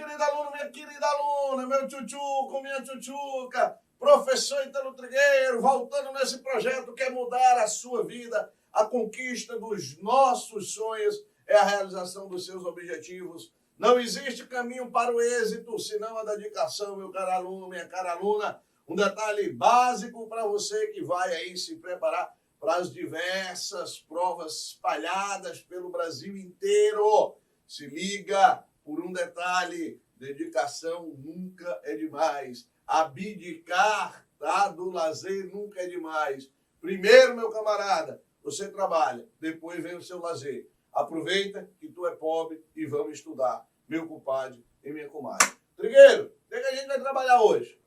querido aluno, minha querida aluna, meu tchutchuco, minha tchutchuca, professor Ítalo Trigueiro, voltando nesse projeto que é mudar a sua vida, a conquista dos nossos sonhos, é a realização dos seus objetivos. Não existe caminho para o êxito, senão a dedicação, meu caro aluno, minha cara aluna. Um detalhe básico para você que vai aí se preparar para as diversas provas espalhadas pelo Brasil inteiro. Se liga por um detalhe, dedicação nunca é demais. Abdicar, tá, do lazer nunca é demais. Primeiro, meu camarada, você trabalha, depois vem o seu lazer. Aproveita que tu é pobre e vamos estudar, meu compadre e minha comadre. Trigueiro, o que a gente vai trabalhar hoje?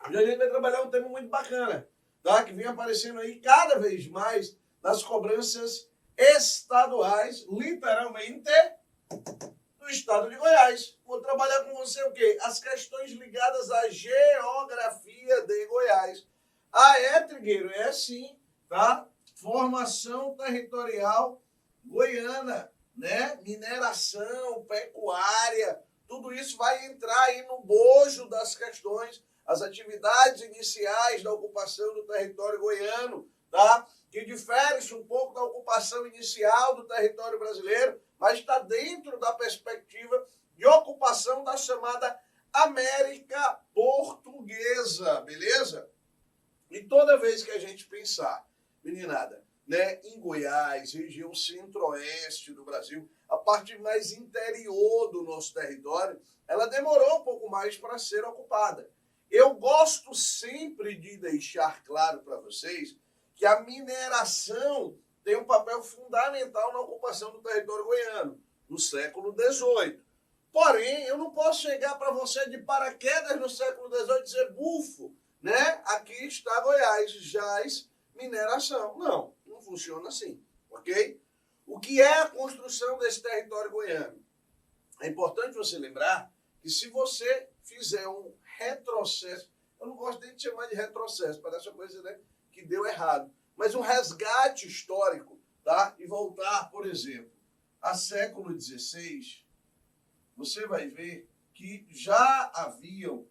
Hoje a gente vai trabalhar um tema muito bacana, tá? Que vem aparecendo aí cada vez mais nas cobranças estaduais, literalmente, do estado de Goiás. Vou trabalhar com você o quê? As questões ligadas à geografia de Goiás. Ah, é, Trigueiro? É sim, tá? Formação territorial goiana, né? Mineração, pecuária, tudo isso vai entrar aí no bojo das questões, as atividades iniciais da ocupação do território goiano, tá? Que difere-se um pouco da ocupação inicial do território brasileiro, mas está dentro da perspectiva de ocupação da chamada América Portuguesa, beleza? E toda vez que a gente pensar, meninada, né, em Goiás, região centro-oeste do Brasil, a parte mais interior do nosso território, ela demorou um pouco mais para ser ocupada. Eu gosto sempre de deixar claro para vocês que a mineração tem um papel fundamental na ocupação do território goiano, no século XVIII. Porém, eu não posso chegar para você de paraquedas no século XVIII e dizer, bufo, né? Aqui está Goiás, jaz mineração. Não, não funciona assim, ok? O que é a construção desse território goiano? É importante você lembrar que se você fizer um retrocesso, eu não gosto nem de chamar de retrocesso, parece uma coisa, né, que deu errado, mas um resgate histórico, tá? E voltar, por exemplo, a século XVI, você vai ver que já haviam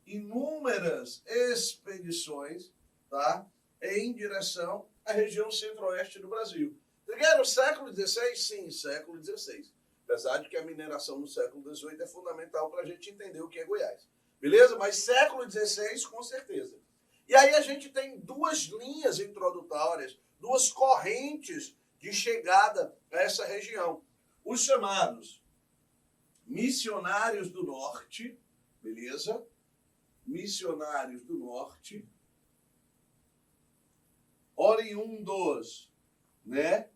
inúmeras expedições, tá, em direção à região centro-oeste do Brasil. Trigueiro, século XVI? Sim, século XVI. Apesar de que a mineração no século XVIII é fundamental para a gente entender o que é Goiás. Beleza? Mas século XVI, com certeza. E aí a gente tem duas linhas introdutórias, duas correntes de chegada a essa região. Os chamados missionários do norte, beleza? Missionários do norte, oriundos, né,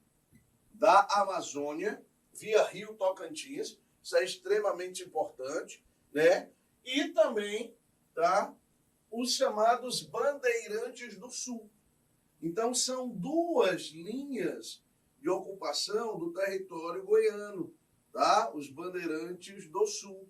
da Amazônia, via Rio Tocantins, isso é extremamente importante, né? E também, tá, os chamados bandeirantes do sul. Então, são duas linhas de ocupação do território goiano, tá? Os bandeirantes do sul,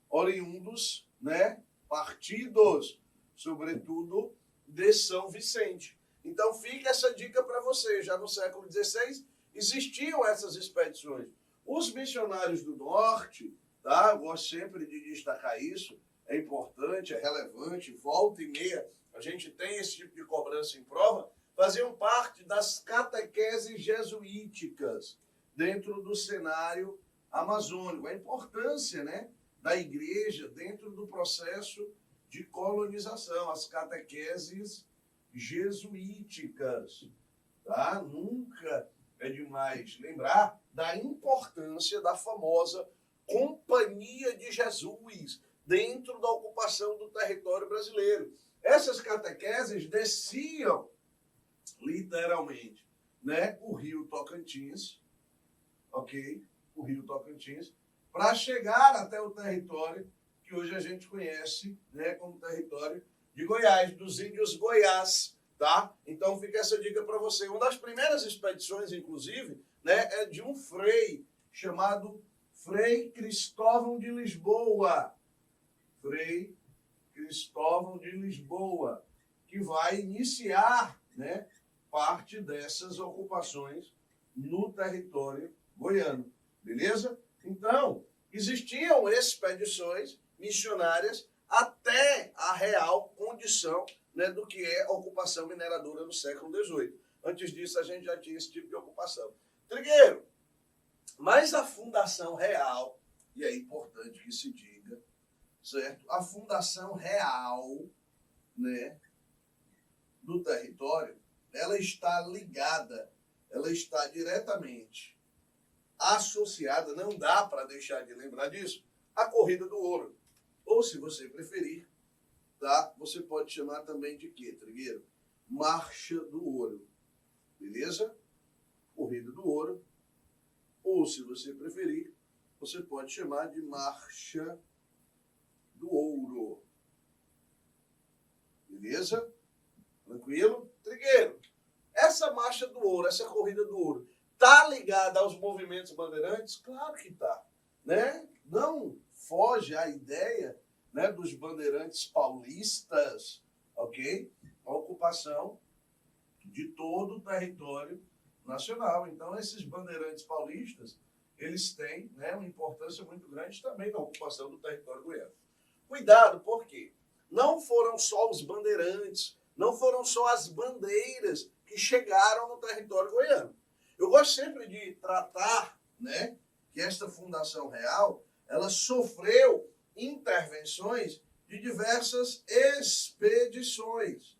oriundos, né, partidos, sobretudo, de São Vicente. Então, fica essa dica para você. Já no século XVI, existiam essas expedições. Os missionários do norte, tá? Eu gosto sempre de destacar isso, é importante, é relevante, volta e meia, a gente tem esse tipo de cobrança em prova, faziam parte das catequeses jesuíticas dentro do cenário amazônico. A importância, né, da igreja dentro do processo de colonização, as catequeses jesuíticas, tá? Nunca é demais lembrar da importância da famosa Companhia de Jesus dentro da ocupação do território brasileiro. Essas catequeses desciam, literalmente, né, o rio Tocantins, ok? O rio Tocantins, para chegar até o território que hoje a gente conhece, né, como território de Goiás, dos índios Goiás, tá? Então fica essa dica para você. Uma das primeiras expedições, inclusive, né, é de um frei chamado Frei Cristóvão de Lisboa. Frei Cristóvão de Lisboa, que vai iniciar, né, parte dessas ocupações no território goiano. Beleza? Então, existiam expedições missionárias até a real condição, né, do que é a ocupação mineradora no século XVIII. Antes disso, a gente já tinha esse tipo de ocupação. Trigueiro, mas a fundação real, e é importante que se diga, certo? A fundação real, né, do território, ela está ligada, ela está diretamente associada, não dá para deixar de lembrar disso, à corrida do ouro. Ou, se você preferir, tá? Você pode chamar também de quê, Trigueiro? Marcha do Ouro. Beleza? Corrida do Ouro. Ou, se você preferir, você pode chamar de Marcha do Ouro. Beleza? Tranquilo? Trigueiro, essa Marcha do Ouro, essa Corrida do Ouro, tá ligada aos movimentos bandeirantes? Claro que tá, né? Não foge a ideia, né, dos bandeirantes paulistas, ok? A ocupação de todo o território nacional. Então, esses bandeirantes paulistas, eles têm, né, uma importância muito grande também na ocupação do território goiano. Cuidado, por quê? Não foram só os bandeirantes, não foram só as bandeiras que chegaram no território goiano. Eu gosto sempre de tratar, né, que esta fundação real, ela sofreu intervenções de diversas expedições.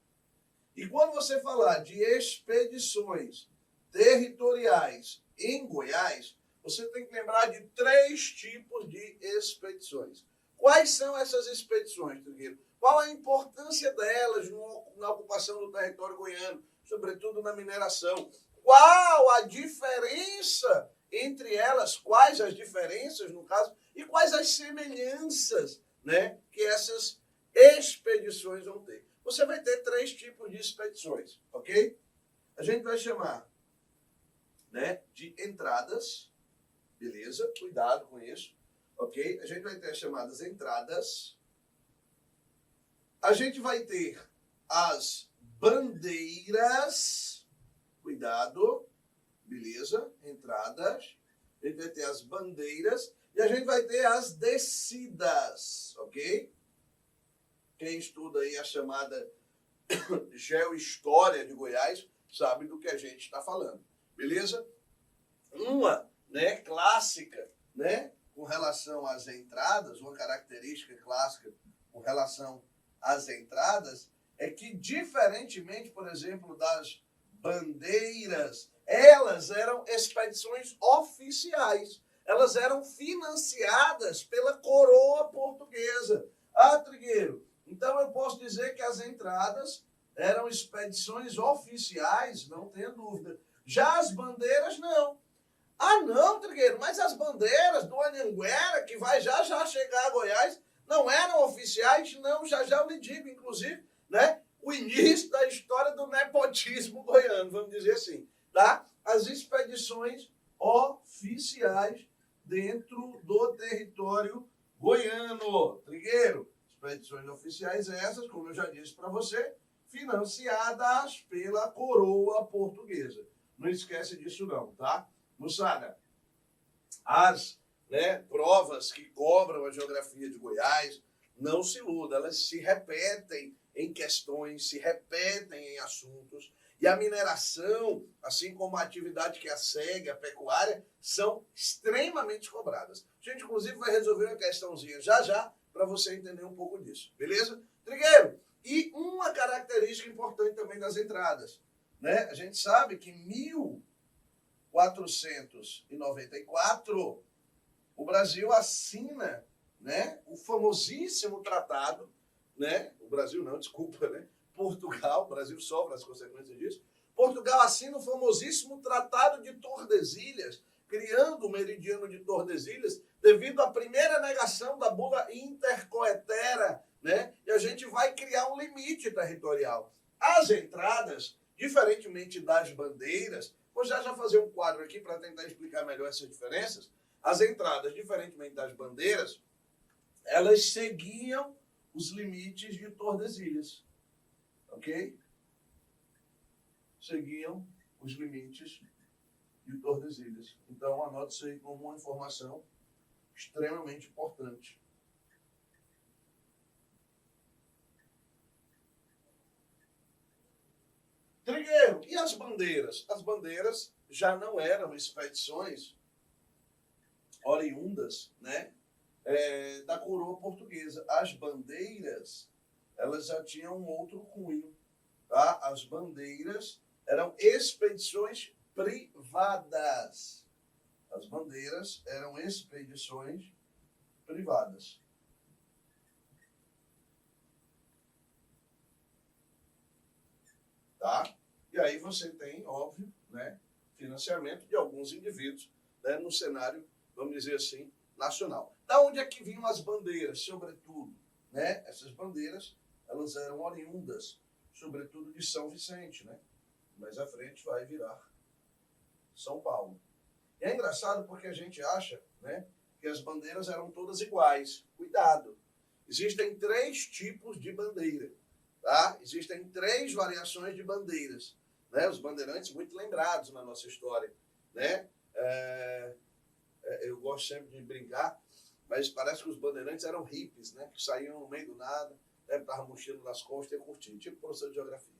E quando você falar de expedições territoriais em Goiás, você tem que lembrar de 3 tipos de expedições. Quais são essas expedições, Trigueiro? Qual a importância delas na ocupação do território goiano, sobretudo na mineração? Qual a diferença entre elas? Quais as diferenças, no caso, e quais as semelhanças, né, que essas expedições vão ter? Você vai ter 3 tipos de expedições, ok? A gente vai chamar, né, de entradas, beleza? Cuidado com isso, ok? A gente vai ter as chamadas entradas. A gente vai ter as bandeiras, cuidado, beleza? Entradas. A gente vai ter as bandeiras e a gente vai ter as descidas, ok? Quem estuda aí a chamada geohistória de Goiás sabe do que a gente está falando, beleza? Uma, né, clássica, né, com relação às entradas, uma característica clássica com relação às entradas é que, diferentemente, por exemplo, das bandeiras, elas eram expedições oficiais. Elas eram financiadas pela coroa portuguesa. Ah, Trigueiro, então eu posso dizer que as entradas eram expedições oficiais, não tenha dúvida. Já as bandeiras, não. Ah, não, Trigueiro, mas as bandeiras do Anhanguera, que vai já chegar a Goiás, não eram oficiais? Não, já eu lhe digo, inclusive, né, o início da história do nepotismo goiano, vamos dizer assim, tá? As expedições oficiais dentro do território goiano. Trigueiro, expedições oficiais essas, como eu já disse para você, financiadas pela coroa portuguesa. Não esquece disso não, tá? Moçada, as, né, provas que cobram a geografia de Goiás, não se iluda, elas se repetem em questões, se repetem em assuntos, e a mineração, assim como a atividade que a segue, a pecuária, são extremamente cobradas. A gente, inclusive, vai resolver uma questãozinha já, para você entender um pouco disso, beleza? Trigueiro, e uma característica importante também das entradas, né? A gente sabe que em 1494, o Brasil assina, né, o famosíssimo tratado, né? O Brasil não, desculpa, né? Portugal, o Brasil sofre as consequências disso. Portugal assina o famosíssimo Tratado de Tordesilhas, criando o meridiano de Tordesilhas, devido à primeira negação da bula intercoetera, né? E a gente vai criar um limite territorial. As entradas, diferentemente das bandeiras, vou já fazer um quadro aqui para tentar explicar melhor essas diferenças. As entradas, diferentemente das bandeiras, elas seguiam os limites de Tordesilhas, ok? Seguiam os limites de Tordesilhas. Então, anote isso aí como uma informação extremamente importante. Trigueiro, e as bandeiras? As bandeiras já não eram expedições oriundas, né, da coroa portuguesa. As bandeiras, elas já tinham um outro cunho, tá? As bandeiras eram expedições privadas. As bandeiras eram expedições privadas. Tá? E aí você tem, óbvio, né, financiamento de alguns indivíduos, né, no cenário, vamos dizer assim, nacional. Da onde é que vinham as bandeiras, sobretudo? Né? Essas bandeiras, elas eram oriundas, sobretudo de São Vicente, né? Mais à frente vai virar São Paulo. E é engraçado porque a gente acha, né, que as bandeiras eram todas iguais. Cuidado! Existem 3 tipos de bandeira. Tá? Existem 3 variações de bandeiras. Né? Os bandeirantes muito lembrados na nossa história. Né? Eu gosto sempre de brincar, mas parece que os bandeirantes eram hippies, né? Que saíam no meio do nada, né? Estavam mochilando nas costas e curtindo, tipo professor de geografia.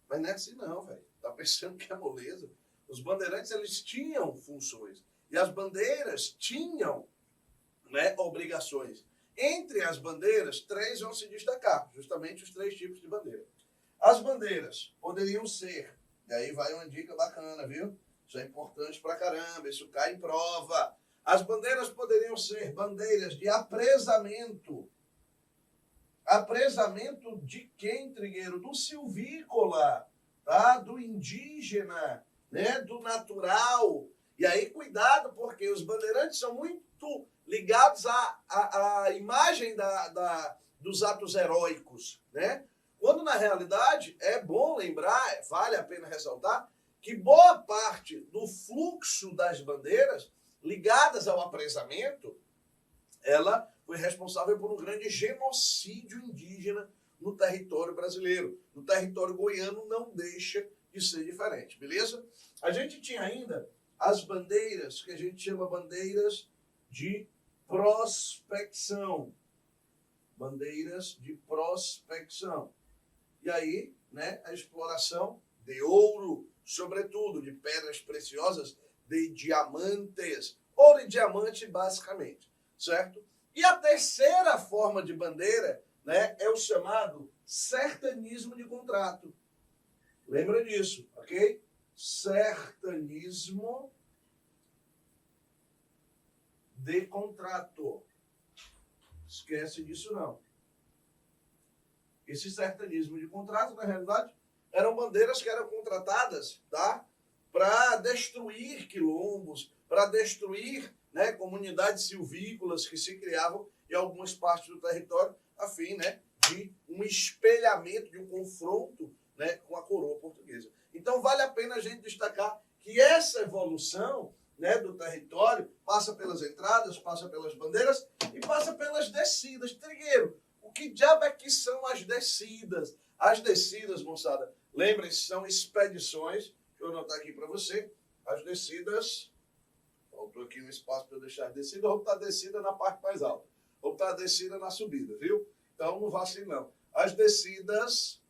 Mas não é assim não, velho. Tá pensando que é moleza? Os bandeirantes, eles tinham funções. E as bandeiras tinham, né, obrigações. Entre as bandeiras, 3 vão se destacar, justamente os 3 tipos de bandeira. As bandeiras poderiam ser, e aí vai uma dica bacana, viu? Isso é importante pra caramba, isso cai em prova. As bandeiras poderiam ser bandeiras de apresamento. Apresamento de quem, Trigueiro? Do silvícola, tá? Do indígena, né? Do natural. E aí, cuidado, porque os bandeirantes são muito ligados à imagem dos atos heróicos, né? Quando, na realidade, é bom lembrar, vale a pena ressaltar, que boa parte do fluxo das bandeiras ligadas ao apresamento, ela foi responsável por um grande genocídio indígena no território brasileiro. No território goiano não deixa de ser diferente, beleza? A gente tinha ainda as bandeiras, que a gente chama bandeiras de prospecção. Bandeiras de prospecção. E aí, né, a exploração de ouro, sobretudo de pedras preciosas, de diamantes, ouro e diamante basicamente, certo? E a terceira forma de bandeira, né, é o chamado sertanismo de contrato. Lembra disso, ok? Sertanismo de contrato. Esquece disso não. Esse sertanismo de contrato, na realidade, eram bandeiras que eram contratadas, tá, para destruir quilombos, para destruir, né, comunidades silvícolas que se criavam em algumas partes do território, a fim, né, de um espelhamento, de um confronto, né, com a coroa portuguesa. Então, vale a pena a gente destacar que essa evolução, né, do território passa pelas entradas, passa pelas bandeiras e passa pelas descidas. Trigueiro, o que diabo é que são as descidas? As descidas, moçada, lembrem-se, são expedições. Deixa eu anotar aqui para você. As descidas, faltou aqui um espaço para eu deixar a descida. Eu vou botar a descida na parte mais alta. Vou botar a descida na subida, viu? Então não vacile não. As descidas,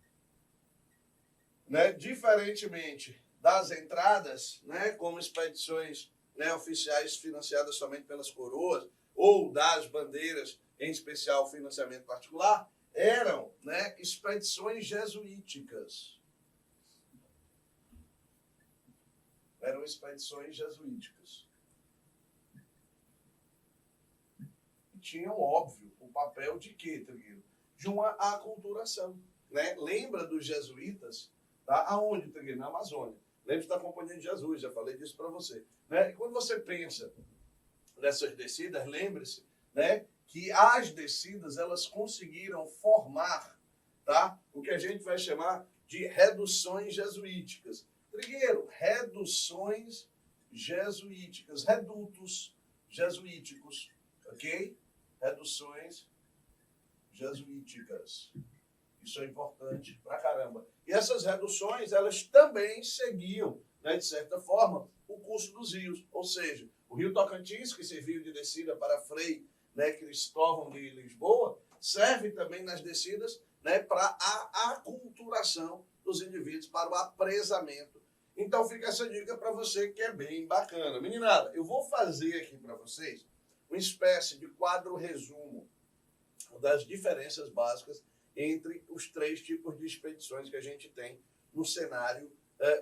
né, diferentemente das entradas, né, como expedições, né, oficiais financiadas somente pelas coroas, ou das bandeiras, em especial financiamento particular, eram, né, expedições jesuíticas. Eram expedições jesuíticas. E tinham, óbvio, o papel de quê, Trigueiro? De uma aculturação. Né? Lembra dos jesuítas? Tá? Aonde, Trigueiro? Na Amazônia. Lembra da Companhia de Jesus, já falei disso para você. Né? E quando você pensa nessas descidas, lembre-se, né, que as descidas elas conseguiram formar, tá, o que a gente vai chamar de reduções jesuíticas. Trigueiro, reduções jesuíticas, redutos jesuíticos, ok? Reduções jesuíticas. Isso é importante pra caramba. E essas reduções, elas também seguiam, né, de certa forma, o curso dos rios. Ou seja, O rio Tocantins, que serviu de descida para Frei, né, Cristóvão de Lisboa, serve também nas descidas, né, para a aculturação dos indivíduos, para o apresamento. Então fica essa dica para você que é bem bacana. Meninada, eu vou fazer aqui para vocês uma espécie de quadro resumo das diferenças básicas entre os 3 tipos de expedições que a gente tem no cenário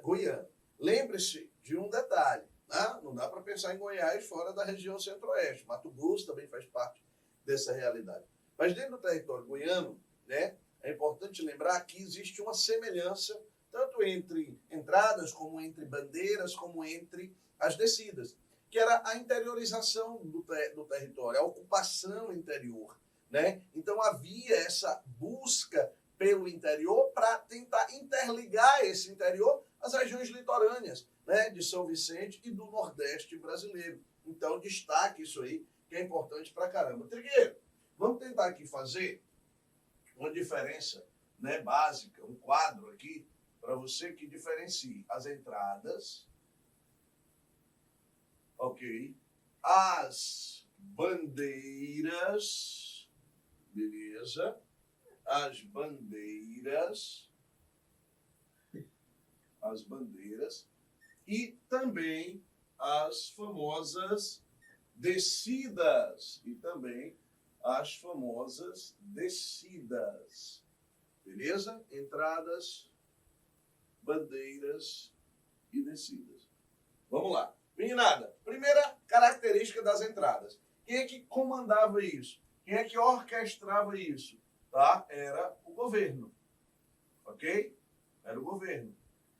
goiano. Lembre-se de um detalhe, né? Não dá para pensar em Goiás fora da região centro-oeste. Mato Grosso também faz parte dessa realidade. Mas dentro do território goiano, né, é importante lembrar que existe uma semelhança tanto entre entradas, como entre bandeiras, como entre as descidas, que era a interiorização do território, a ocupação interior, né? Então havia essa busca pelo interior para tentar interligar esse interior às regiões litorâneas, né, de São Vicente e do Nordeste brasileiro. Então destaque isso aí, que é importante pra caramba. Trigueiro, vamos tentar aqui fazer uma diferença, né, básica, um quadro aqui, para você que diferencie as entradas, ok, as bandeiras, beleza, as bandeiras e também as famosas descidas, beleza? Entradas, bandeiras e descidas. Vamos lá. Meninada, primeira característica das entradas. Quem é que comandava isso? Quem é que orquestrava isso? Tá? Era o governo. Ok? Era o governo.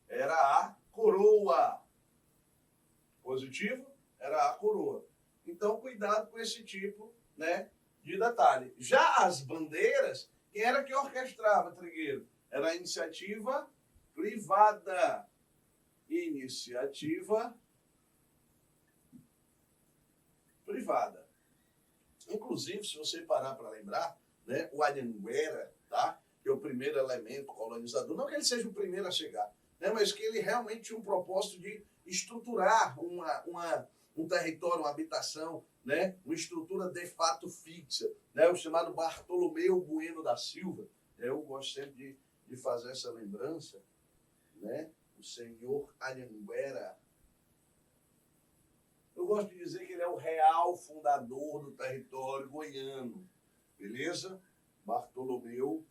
Era a coroa. Positivo? Era a coroa. Então, cuidado com esse tipo, né, de detalhe. Já as bandeiras, quem era que orquestrava, Trigueiro? Era a iniciativa privada. Iniciativa privada. Inclusive, se você parar para lembrar, né, o Anhanguera, tá, que é o primeiro elemento colonizador, não que ele seja o primeiro a chegar, né, mas que ele realmente tinha um propósito de estruturar um território, uma habitação, né, uma estrutura de fato fixa, né, o chamado Bartolomeu Bueno da Silva. Eu gosto sempre de fazer essa lembrança, né, o senhor Anhanguera. Eu gosto de dizer que ele é o real fundador do território goiano, beleza? Bartolomeu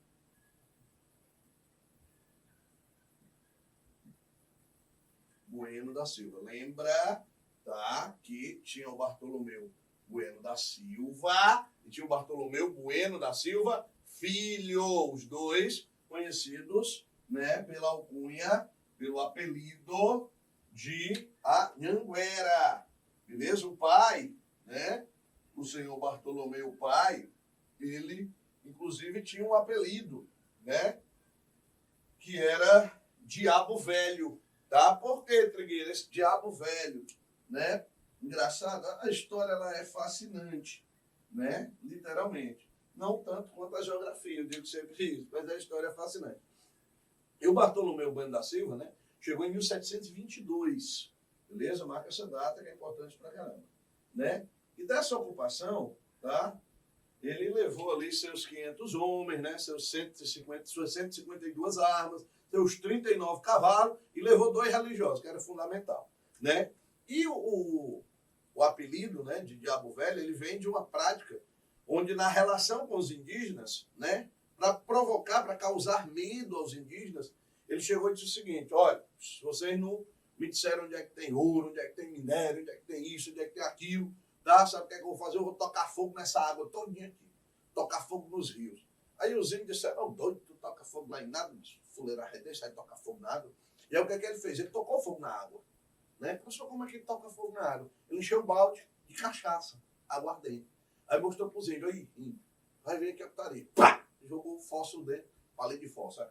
Bueno da Silva. Lembra, tá, que tinha o Bartolomeu Bueno da Silva e tinha o Bartolomeu Bueno da Silva Filho, os dois conhecidos, né, pela alcunha, pelo apelido de Anhanguera. Beleza? O pai, né, o senhor Bartolomeu pai, ele inclusive tinha um apelido, né, que era Diabo Velho, tá? Por que, Trigueiro? Esse Diabo Velho, né? Engraçado, a história ela é fascinante, né? Literalmente. Não tanto quanto a geografia, eu digo sempre isso, mas a história é fascinante. E o Bartolomeu Bueno da Silva, né, chegou em 1722, beleza? Marca essa data que é importante pra caramba, né? E dessa ocupação, tá? Ele levou ali seus 500 homens, né? Suas 152 armas, seus 39 cavalos e levou 2 religiosos, que era fundamental, né? E o apelido, né, de Diabo Velho, ele vem de uma prática onde na relação com os indígenas, né, para provocar, para causar medo aos indígenas, ele chegou e disse o seguinte: olha, se vocês não me disseram onde é que tem ouro, onde é que tem minério, onde é que tem isso, onde é que tem aquilo, tá? Sabe o que é que eu vou fazer? Eu vou tocar fogo nessa água todinha aqui, tocar fogo nos rios. Aí os índios disseram: oh, doido, tu toca fogo lá em nada, fuleira redeste, aí toca fogo na água. E aí o que é que ele fez? Ele tocou fogo na água, né? Professor, como é que ele toca fogo na água? Ele encheu um balde de cachaça, aguardente. Aí mostrou para os índios: aí, índio, vai ver que é putaria. Pá! Jogou o fósforo dentro, palito de fósforo,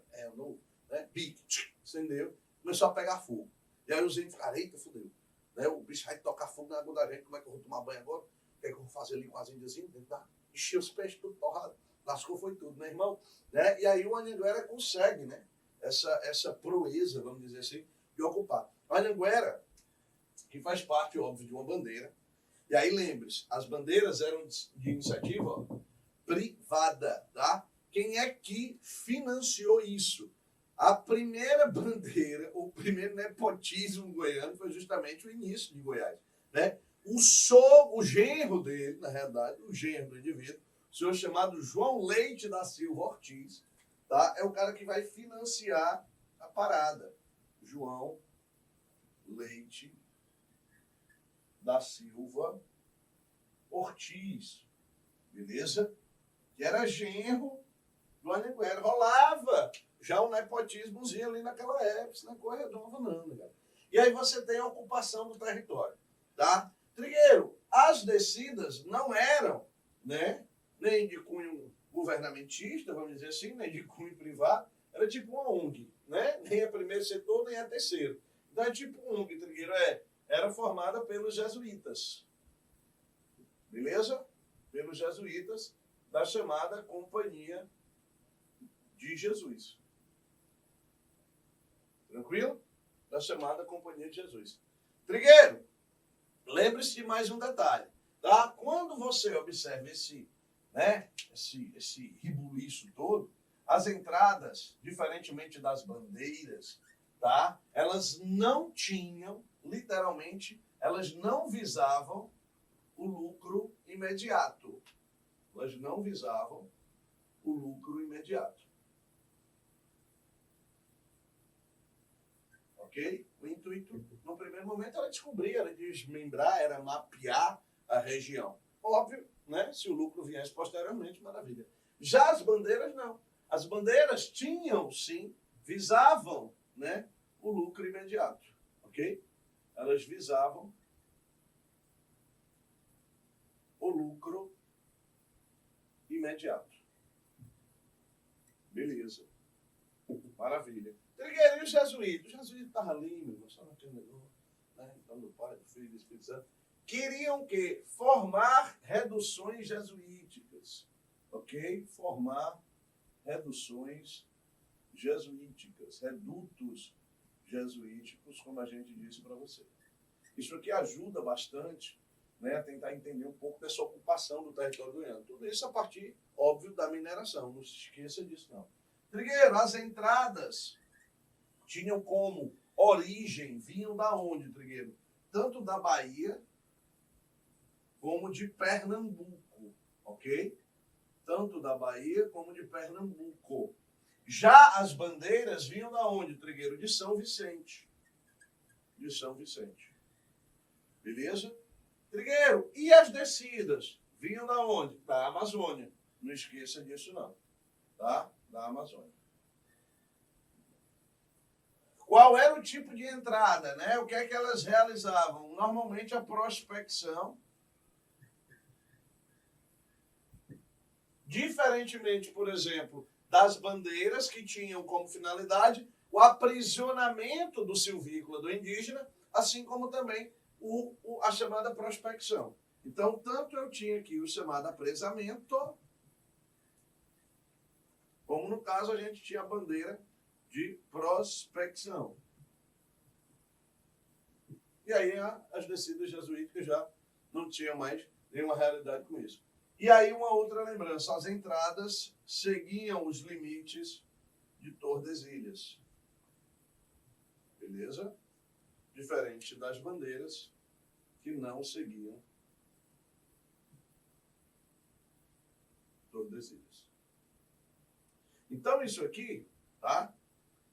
né? Pique, acendeu, começou a pegar fogo. E aí os índios ficaram: eita, fudeu, né? O bicho vai tocar fogo na água da gente, como é que eu vou tomar banho agora? O que é que eu vou fazer ali com as índiazinhas? Encheu os peixes tudo torrado, lascou foi tudo, né, irmão? Né? E aí o Anhanguera consegue, né, essa proeza, vamos dizer assim, de ocupar. O Anhanguera, que faz parte, óbvio, de uma bandeira, E aí lembre-se, as bandeiras eram de iniciativa privada, tá? Quem é que financiou isso? A primeira bandeira, o primeiro nepotismo goiano foi justamente o início de Goiás, né? O genro dele, na realidade, o genro do indivíduo, o senhor chamado João Leite da Silva Ortiz, tá? É o cara que vai financiar a parada. João Leite da Silva Ortiz, beleza? Que era genro do Anhanguera. Rolava já um nepotismozinho ali naquela época, isso não é coisa nova não, cara. E aí você tem a ocupação do território, tá? Trigueiro, as descidas não eram, né, nem de cunho governamentista, vamos dizer assim, nem de cunho privado, era tipo uma ONG, né? Nem a primeiro setor, nem a terceiro. Então é tipo uma ONG, Trigueiro, era formada pelos jesuítas, beleza? Pelos jesuítas da chamada Companhia de Jesus. Tranquilo? Da chamada Companhia de Jesus. Trigueiro, lembre-se de mais um detalhe, tá? Quando você observa esse ribuliço todo, as entradas, diferentemente das bandeiras, tá? Elas não tinham, literalmente, elas não visavam o lucro imediato. Elas não visavam o lucro imediato. Ok? O intuito, no primeiro momento, era descobrir, era desmembrar, era mapear a região. Óbvio, né? Se o lucro viesse posteriormente, maravilha. Já as bandeiras, não. As bandeiras tinham, sim, visavam, né, o lucro imediato. Ok? Elas visavam o lucro imediato. Beleza. Maravilha. Trigueiro, e os jesuítas? Os jesuítas estavam ali, meu irmão, só naquele negócio, né? Então, do Pai, do Filho e do Espírito Santo. Queriam o quê? Formar reduções jesuíticas. Ok? Formar reduções jesuíticas, redutos jesuíticos, como a gente disse para você. Isso aqui ajuda bastante, né, a tentar entender um pouco dessa ocupação do território goiano. Tudo isso a partir, óbvio, da mineração. Não se esqueça disso, não. Trigueiro, as entradas tinham como origem, vinham da onde, Trigueiro? Tanto da Bahia como de Pernambuco, ok? Tanto da Bahia como de Pernambuco. Já as bandeiras vinham da onde, Trigueiro? De São Vicente. De São Vicente. Beleza? Trigueiro, e as descidas? Vinham da onde? Da Amazônia. Não esqueça disso, não. Tá? Da Amazônia. Qual era o tipo de entrada, né? O que é que elas realizavam? Normalmente a prospecção. Diferentemente, por exemplo, das bandeiras que tinham como finalidade o aprisionamento do silvícola do indígena, assim como também a chamada prospecção. Então, tanto eu tinha aqui o chamado apresamento, como no caso a gente tinha a bandeira de prospecção. E aí as descidas jesuíticas já não tinham mais nenhuma realidade com isso. E aí uma outra lembrança, as entradas seguiam os limites de Tordesilhas. Beleza? Diferente das bandeiras que não seguiam Tordesilhas. Então isso aqui, tá?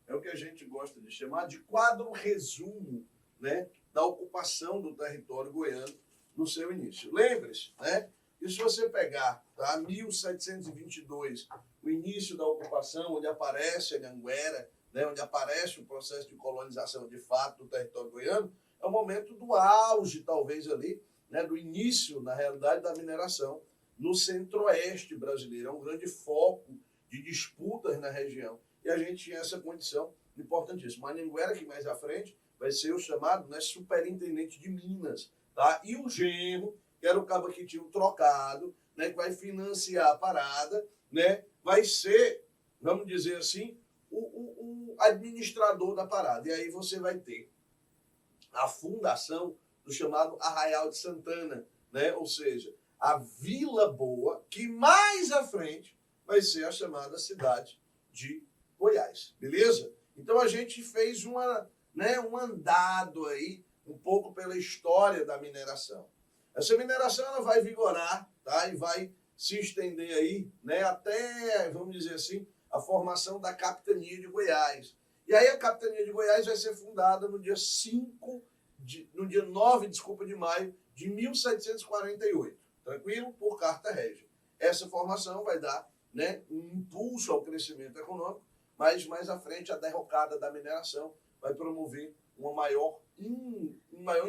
É o que a gente gosta de chamar de quadro resumo, né, da ocupação do território goiano no seu início. Lembre-se, né? E se você pegar, tá, 1722, o início da ocupação, onde aparece a Anhanguera, né, onde aparece o processo de colonização de fato do território goiano, é o momento do auge, talvez ali, né, do início, na realidade, da mineração no centro-oeste brasileiro. É um grande foco de disputas na região. E a gente tinha essa condição importantíssima. A Anhanguera, que mais à frente, vai ser o chamado, né, superintendente de Minas, tá? E o genro, que era o cabo que tinha um trocado, né, que vai financiar a parada, né, vai ser, vamos dizer assim, o administrador da parada. E aí você vai ter a fundação do chamado Arraial de Santana, né? Ou seja, a Vila Boa, que mais à frente vai ser a chamada cidade de Goiás, beleza? Então a gente fez um andado aí um pouco pela história da mineração. Essa mineração ela vai vigorar, tá? E vai se estender aí, né, até, vamos dizer assim, a formação da capitania de Goiás. E aí a capitania de Goiás vai ser fundada no dia 9 de maio de 1748, tranquilo? Por carta régia. Essa formação vai dar, né, um impulso ao crescimento econômico, mas mais à frente a derrocada da mineração vai promover um maior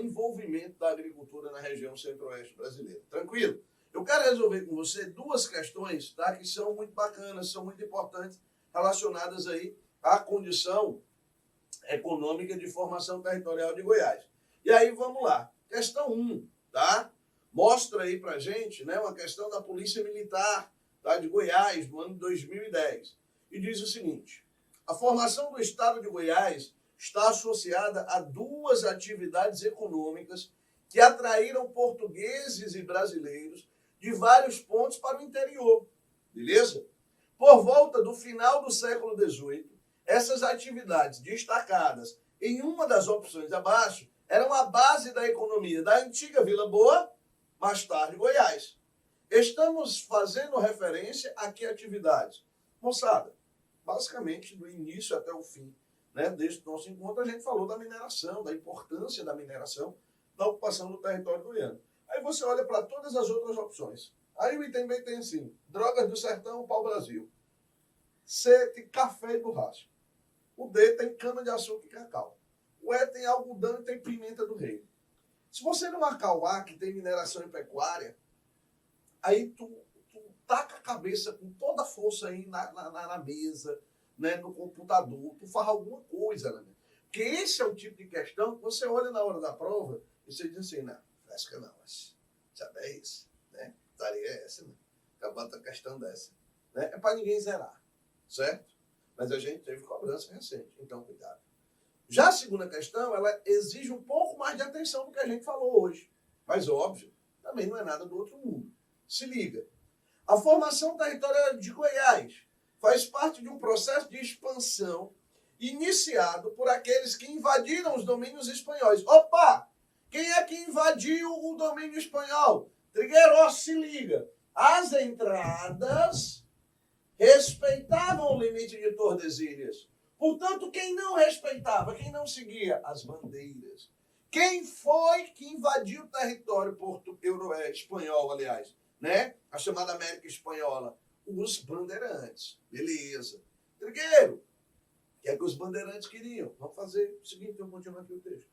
envolvimento da agricultura na região centro-oeste brasileira. Tranquilo? Eu quero resolver com você duas questões, tá, que são muito bacanas, são muito importantes, relacionadas aí à condição econômica de formação territorial de Goiás. E aí, vamos lá. Questão 1, tá? Mostra aí pra gente, né, uma questão da Polícia Militar, tá, de Goiás, no ano de 2010. E diz o seguinte: a formação do Estado de Goiás está associada a duas atividades econômicas que atraíram portugueses e brasileiros de vários pontos para o interior, beleza? Por volta do final do século XVIII, essas atividades destacadas em uma das opções abaixo eram a base da economia da antiga Vila Boa, mais tarde Goiás. Estamos fazendo referência a que atividades? Moçada, basicamente do início até o fim, né, deste nosso encontro, a gente falou da mineração, da importância da mineração, da ocupação do território goiano. Aí você olha para todas as outras opções. Aí o item B tem assim: drogas do sertão, pau-brasil. C tem café e borracha. O D tem cana-de-açúcar e cacau. O E tem algodão e tem pimenta do reino. Se você não marcar o A, que tem mineração e pecuária, aí tu taca a cabeça com toda a força aí na mesa, né, no computador, tu faz alguma coisa, né? Porque esse é o tipo de questão que você olha na hora da prova e você diz assim: não, fresca não, mas sabe, é isso, né? Tarefa é essa, né? Acabando a questão dessa, né? É para ninguém zerar, certo? Mas a gente teve cobrança recente, então cuidado. Já a segunda questão, ela exige um pouco mais de atenção do que a gente falou hoje. Mas, óbvio, também não é nada do outro mundo. Se liga. A formação territorial de Goiás faz parte de um processo de expansão iniciado por aqueles que invadiram os domínios espanhóis. Opa! Quem é que invadiu o domínio espanhol? Trigueiro, ó, se liga. As entradas respeitavam o limite de Tordesilhas. Portanto, quem não respeitava, quem não seguia as bandeiras? Quem foi que invadiu o território espanhol, aliás, né? A chamada América Espanhola? Os bandeirantes. Beleza. Trigueiro, o que é que os bandeirantes queriam? Vamos fazer o seguinte, eu continuo aqui o texto.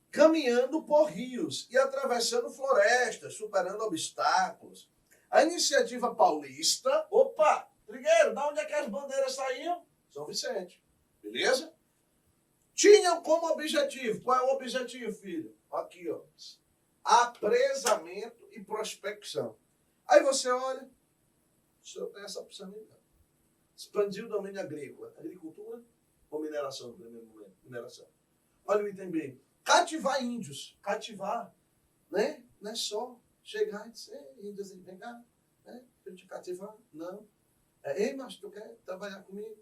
Caminhando por rios e atravessando florestas, superando obstáculos. A iniciativa paulista, opa, Trigueiro, da onde é que as bandeiras saíam? São Vicente, beleza? Tinham como objetivo, qual é o objetivo, filho? Aqui, ó, apresamento e prospecção. Aí você olha, o senhor tem essa opção aí, não. Expandir o domínio agrícola, agricultura ou mineração, no primeiro momento, mineração. Olha o item B, cativar índios, cativar, né? Não é só chegar e dizer: índios, vem cá, né? Eu te cativar, não. Ei, mas tu quer trabalhar comigo?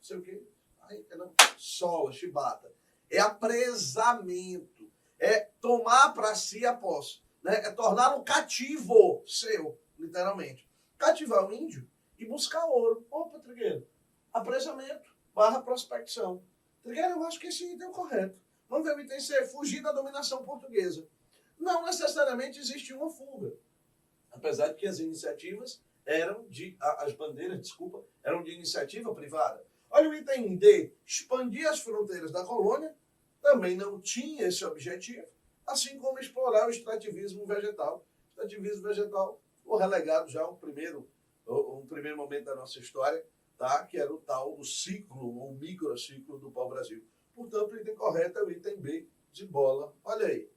Não sei o quê. Aí, não. Sola, chibata. É apresamento. É tomar para si a posse. Né? É tornar um cativo seu, literalmente. Cativar o índio e buscar ouro. Opa, Trigueiro. Apresamento / prospecção. Trigueiro, eu acho que esse item é o correto. Vamos ver o item C. Fugir da dominação portuguesa. Não necessariamente existe uma fuga. Apesar de que as iniciativas as bandeiras, eram de iniciativa privada. Olha o item D, expandir as fronteiras da colônia, também não tinha esse objetivo, assim como explorar o extrativismo vegetal. O extrativismo vegetal foi relegado já um primeiro momento da nossa história, tá? Que era o tal do ciclo, ou microciclo do pau-brasil. Portanto, o item correto é o item B de bola. Olha aí.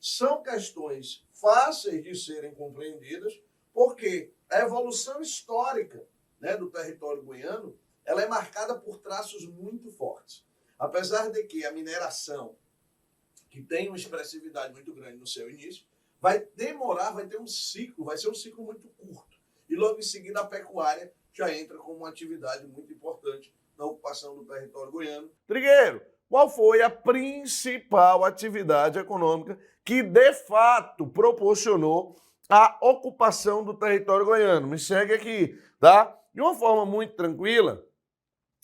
São questões fáceis de serem compreendidas, porque a evolução histórica, né, do território goiano, ela é marcada por traços muito fortes. Apesar de que a mineração, que tem uma expressividade muito grande no seu início, vai demorar, vai ter um ciclo, vai ser um ciclo muito curto. E logo em seguida a pecuária já entra como uma atividade muito importante na ocupação do território goiano. Trigueiro, qual foi a principal atividade econômica que de fato proporcionou a ocupação do território goiano? Me segue aqui, tá? De uma forma muito tranquila,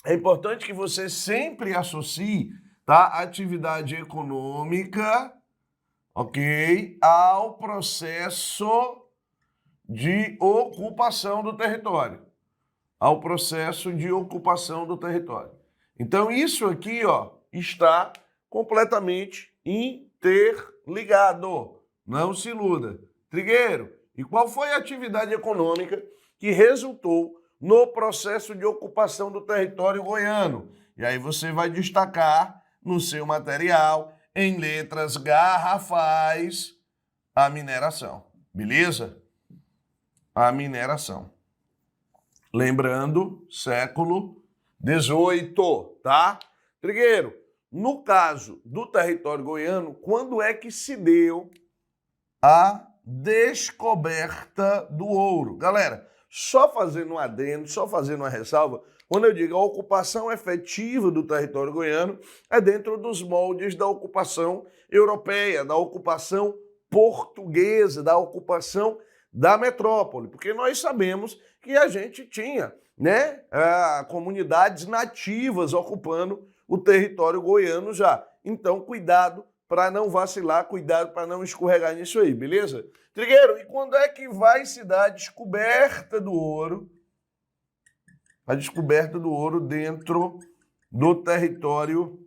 é importante que você sempre associe, tá, a atividade econômica, ok, ao processo de ocupação do território. Ao processo de ocupação do território. Então, isso aqui, ó, está completamente interligado. Não se iluda. Trigueiro, e qual foi a atividade econômica que resultou no processo de ocupação do território goiano? E aí você vai destacar no seu material, em letras garrafais, a mineração. Beleza? A mineração. Lembrando, século XVIII, tá? Trigueiro, no caso do território goiano, quando é que se deu a descoberta do ouro? Galera, só fazendo um adendo, só fazendo uma ressalva, quando eu digo a ocupação efetiva do território goiano, é dentro dos moldes da ocupação europeia, da ocupação portuguesa, da ocupação da metrópole, porque nós sabemos que a gente tinha, né, comunidades nativas ocupando o território goiano já. Então, cuidado para não vacilar, cuidado para não escorregar nisso aí, beleza? Trigueiro, e quando é que vai se dar a descoberta do ouro? A descoberta do ouro dentro do território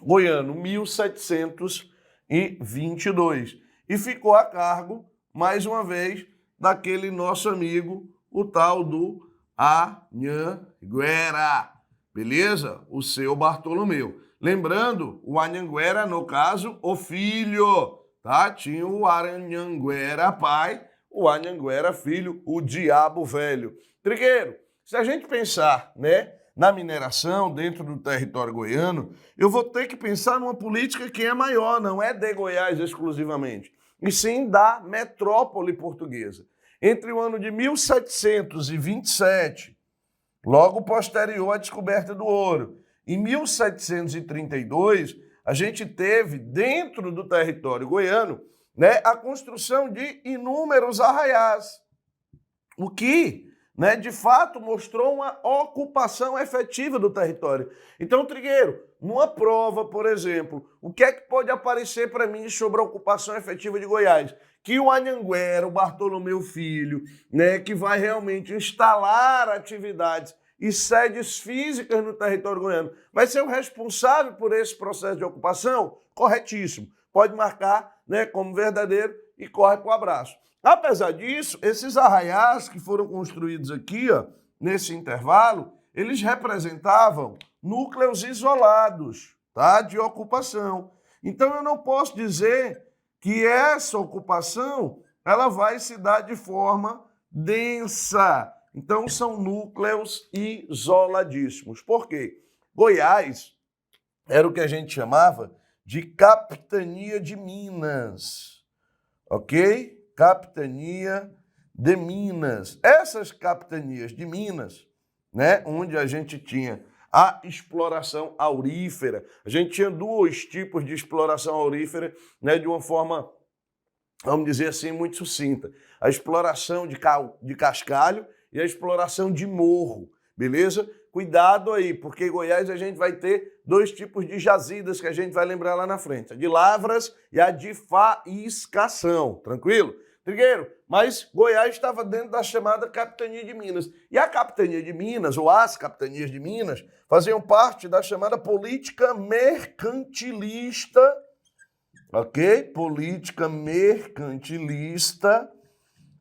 goiano, 1722. E ficou a cargo, mais uma vez, daquele nosso amigo, o tal do Anhanguera, beleza? O seu Bartolomeu. Lembrando, o Anhanguera, no caso, o filho, tá? Tinha o Anhanguera pai, o Anhanguera filho, o diabo velho. Trigueiro, se a gente pensar, né, na mineração dentro do território goiano, eu vou ter que pensar numa política que é maior, não é de Goiás exclusivamente, e sim da metrópole portuguesa. Entre o ano de 1727, logo posterior à descoberta do ouro, e 1732, a gente teve dentro do território goiano, né, a construção de inúmeros arraiais, o que, né, de fato mostrou uma ocupação efetiva do território. Então, Trigueiro, numa prova, por exemplo, o que é que pode aparecer para mim sobre a ocupação efetiva de Goiás? Que o Anhanguera, o Bartolomeu Filho, né, que vai realmente instalar atividades e sedes físicas no território goiano, vai ser o responsável por esse processo de ocupação? Corretíssimo. Pode marcar, né, como verdadeiro e corre para o abraço. Apesar disso, esses arraiais que foram construídos aqui, ó, nesse intervalo, eles representavam núcleos isolados, tá, de ocupação. Então eu não posso dizer que essa ocupação ela vai se dar de forma densa. Então são núcleos isoladíssimos. Por quê? Goiás era o que a gente chamava de capitania de Minas, ok? Capitania de Minas. Essas capitanias de Minas, né, onde a gente tinha a exploração aurífera. A gente tinha dois tipos de exploração aurífera, né, de uma forma, vamos dizer assim, muito sucinta. A exploração de cascalho e a exploração de morro, beleza? Cuidado aí, porque em Goiás a gente vai ter dois tipos de jazidas que a gente vai lembrar lá na frente. A de lavras e a de faiscação, tranquilo? Trigueiro, mas Goiás estava dentro da chamada Capitania de Minas. E a Capitania de Minas, ou as Capitanias de Minas, faziam parte da chamada política mercantilista, ok? Política mercantilista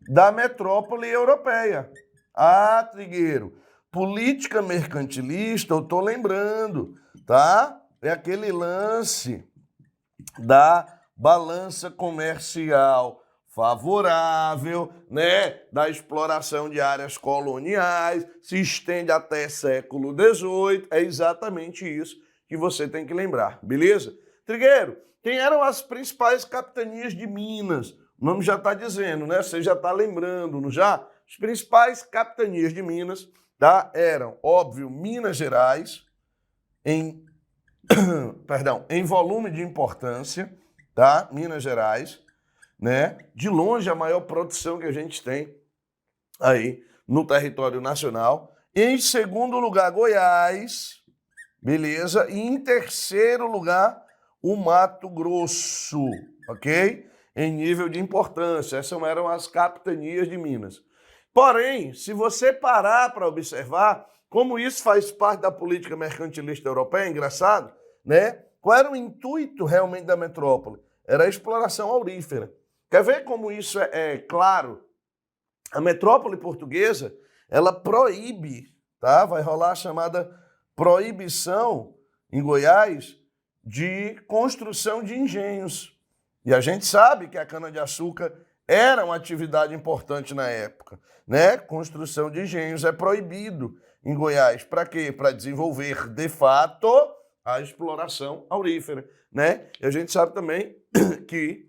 da metrópole europeia. Ah, Trigueiro, política mercantilista, eu estou lembrando, tá? É aquele lance da balança comercial favorável, né, da exploração de áreas coloniais, se estende até século XVIII, é exatamente isso que você tem que lembrar, beleza? Trigueiro, quem eram as principais capitanias de Minas? o nome já está dizendo, né? Você já está lembrando, não já? As principais capitanias de Minas, tá? Eram, óbvio, Minas Gerais, em volume de importância, tá? Minas Gerais, né? De longe a maior produção que a gente tem aí no território nacional. Em segundo lugar, Goiás, beleza? E em terceiro lugar, o Mato Grosso, ok? Em nível de importância. Essas eram as capitanias de Minas. Porém, se você parar para observar, como isso faz parte da política mercantilista europeia, é engraçado, né? Qual era o intuito realmente da metrópole? Era a exploração aurífera. Quer ver como isso é claro? A metrópole portuguesa, ela proíbe, tá? Vai rolar a chamada proibição em Goiás de construção de engenhos. E a gente sabe que a cana-de-açúcar era uma atividade importante na época, né? Construção de engenhos é proibido em Goiás. Para quê? Para desenvolver, de fato, a exploração aurífera, né? E a gente sabe também que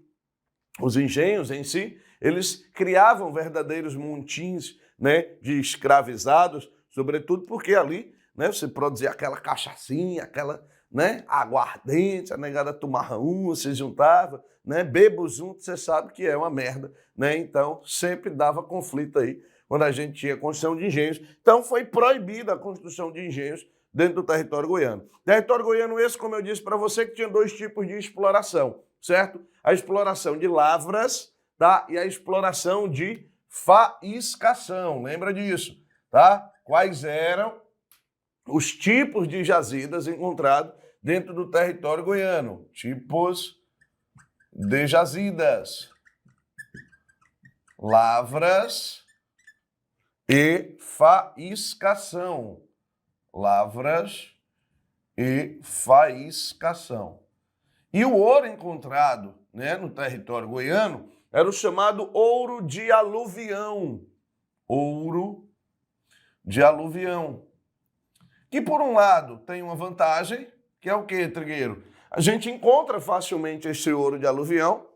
os engenhos em si, eles criavam verdadeiros montins, né, de escravizados, sobretudo porque ali, né, você produzia aquela cachaçinha, aquela, né, aguardente, a negada tomava uma, se juntava, né, bebo junto, você sabe que é uma merda, né? Então sempre dava conflito aí quando a gente tinha construção de engenhos. Então foi proibida a construção de engenhos dentro do território goiano. Território goiano esse, como eu disse para você, que tinha dois tipos de exploração, certo? A exploração de lavras, tá? E a exploração de faiscação, lembra disso, tá? Quais eram os tipos de jazidas encontrados dentro do território goiano? Tipos de jazidas: lavras e faiscação. Lavras e faiscação. E o ouro encontrado, né, no território goiano era o chamado ouro de aluvião. Ouro de aluvião. Que, por um lado, tem uma vantagem, que é o quê, Trigueiro? A gente encontra facilmente esse ouro de aluvião,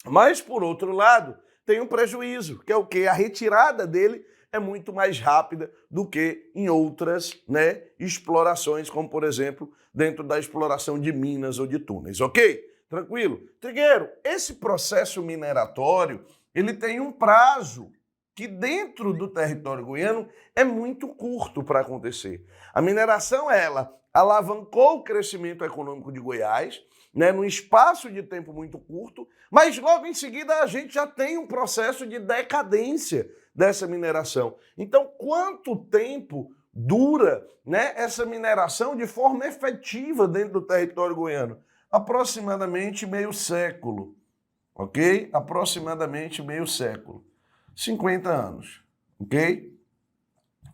mas, por outro lado, tem um prejuízo, que é o quê? A retirada dele é muito mais rápida do que em outras, né, explorações, como, por exemplo, dentro da exploração de minas ou de túneis, ok? Tranquilo? Trigueiro, esse processo mineratório, ele tem um prazo que dentro do território goiano é muito curto para acontecer. A mineração, ela alavancou o crescimento econômico de Goiás, né, num espaço de tempo muito curto, mas logo em seguida a gente já tem um processo de decadência dessa mineração. Então, quanto tempo dura, né, essa mineração de forma efetiva dentro do território goiano? Aproximadamente meio século, ok? Aproximadamente meio século. 50 anos, ok?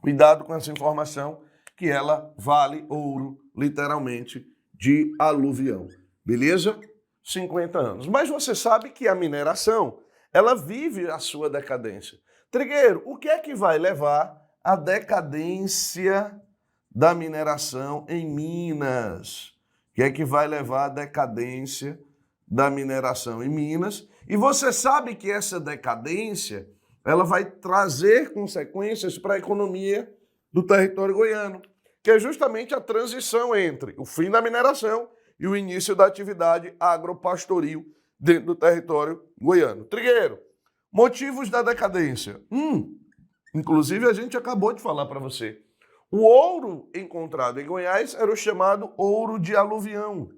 Cuidado com essa informação, que ela vale ouro, literalmente, de aluvião. Beleza? 50 anos. Mas você sabe que a mineração, ela vive a sua decadência. Trigueiro, o que é que vai levar à decadência da mineração em Minas? O que é que vai levar à decadência da mineração em Minas? E você sabe que essa decadência, ela vai trazer consequências para a economia do território goiano, que é justamente a transição entre o fim da mineração e o início da atividade agropastoril dentro do território goiano. Trigueiro, motivos da decadência. Inclusive, a gente acabou de falar para você. O ouro encontrado em Goiás era o chamado ouro de aluvião.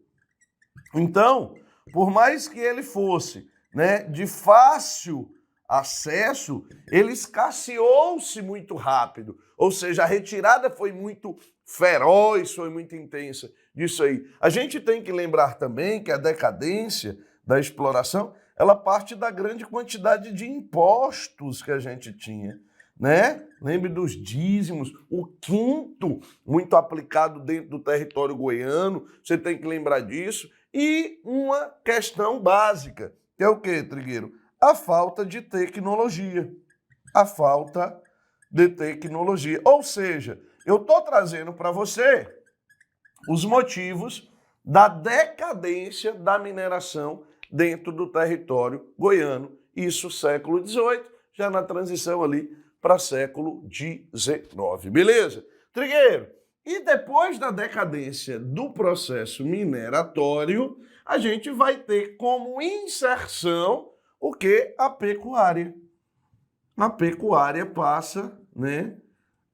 Então, por mais que ele fosse, né, de fácil acesso, ele escasseou-se muito rápido. Ou seja, a retirada foi muito feroz, foi muito intensa disso aí. A gente tem que lembrar também que a decadência da exploração, ela parte da grande quantidade de impostos que a gente tinha, né? Lembre dos dízimos, o quinto muito aplicado dentro do território goiano, você tem que lembrar disso. E uma questão básica, que é o quê, Trigueiro? A falta de tecnologia. A falta de tecnologia. Ou seja, eu estou trazendo para você os motivos da decadência da mineração dentro do território goiano isso século XVIII, já na transição ali para século XIX, beleza? Trigueiro, e depois da decadência do processo mineratório, a gente vai ter como inserção o que? A pecuária. A pecuária passa, né,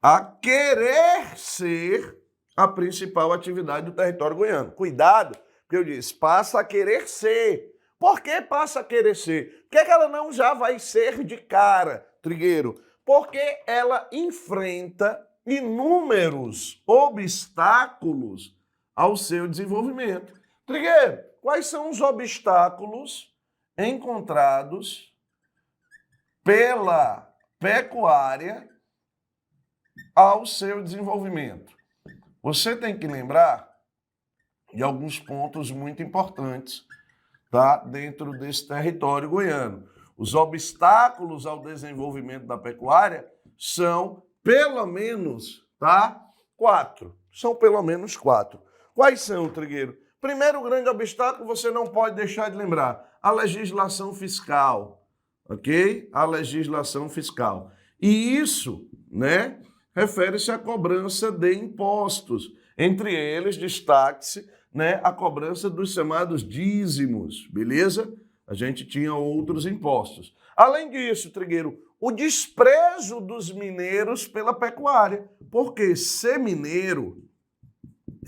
a querer ser a principal atividade do território goiano. Cuidado, porque eu disse, passa a querer ser. Por que passa a querer ser? Por que ela não já vai ser de cara, Trigueiro? Porque ela enfrenta inúmeros obstáculos ao seu desenvolvimento. Trigueiro, quais são os obstáculos encontrados pela pecuária ao seu desenvolvimento? Você tem que lembrar de alguns pontos muito importantes, tá, dentro desse território goiano. Os obstáculos ao desenvolvimento da pecuária são pelo menos, tá, 4. São pelo menos 4. Quais são, Trigueiro? Primeiro grande obstáculo, você não pode deixar de lembrar, a legislação fiscal, ok? A legislação fiscal. E isso, né, refere-se à cobrança de impostos. Entre eles, destaque-se, né, a cobrança dos chamados dízimos, beleza? A gente tinha outros impostos. Além disso, Trigueiro, o desprezo dos mineiros pela pecuária, porque ser mineiro